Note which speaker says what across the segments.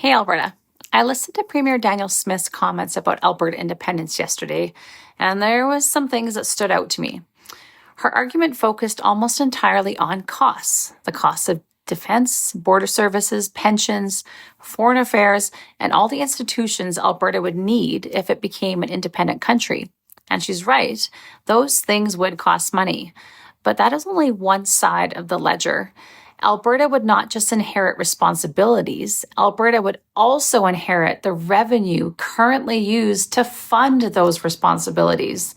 Speaker 1: Hey, Alberta. I listened to Premier Daniel Smith's comments about Alberta independence yesterday, and there was some things that stood out to me. Her argument focused almost entirely on costs, the costs of defense, border services, pensions, foreign affairs, and all the institutions Alberta would need if it became an independent country. And she's right, those things would cost money. But that is only one side of the ledger. Alberta would not just inherit responsibilities, Alberta would also inherit the revenue currently used to fund those responsibilities.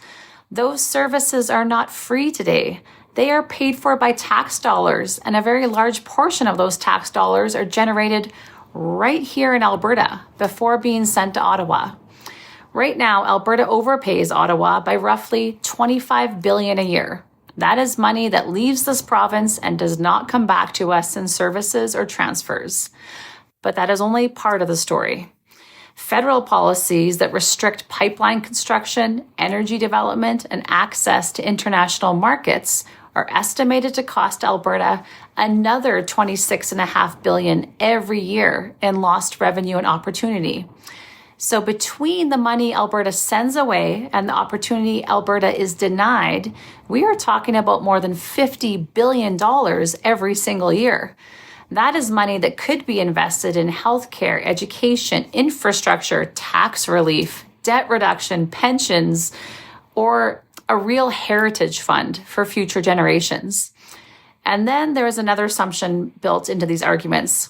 Speaker 1: Those services are not free today. They are paid for by tax dollars, and a very large portion of those tax dollars are generated right here in Alberta before being sent to Ottawa. Right now, Alberta overpays Ottawa by roughly $25 billion a year. That is money that leaves this province and does not come back to us in services or transfers. But that is only part of the story. Federal policies that restrict pipeline construction, energy development, and access to international markets are estimated to cost Alberta another $26.5 billion every year in lost revenue and opportunity. So between the money Alberta sends away and the opportunity Alberta is denied, we are talking about more than $50 billion every single year. That is money that could be invested in healthcare, education, infrastructure, tax relief, debt reduction, pensions, or a real heritage fund for future generations. And then there is another assumption built into these arguments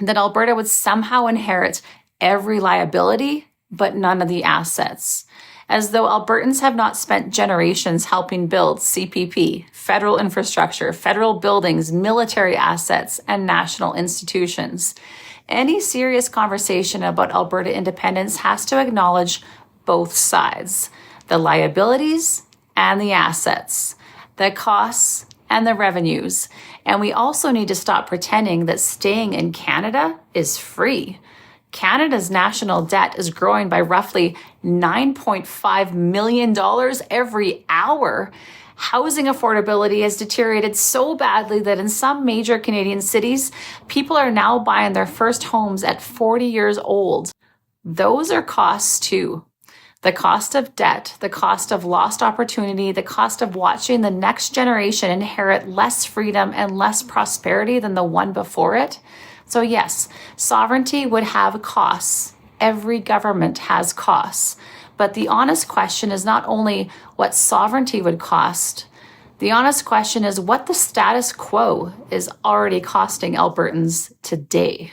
Speaker 1: that Alberta would somehow inherit every liability, but none of the assets, as though Albertans have not spent generations helping build CPP, federal infrastructure, federal buildings, military assets, and national institutions. Any serious conversation about Alberta independence has to acknowledge both sides, the liabilities and the assets, the costs and the revenues. And we also need to stop pretending that staying in Canada is free. Canada's national debt is growing by roughly $9.5 million every hour. Housing affordability has deteriorated so badly that in some major Canadian cities, people are now buying their first homes at 40 years old. Those are costs too. The cost of debt, the cost of lost opportunity, the cost of watching the next generation inherit less freedom and less prosperity than the one before it. So yes, sovereignty would have costs. Every government has costs. But the honest question is not only what sovereignty would cost, the honest question is what the status quo is already costing Albertans today.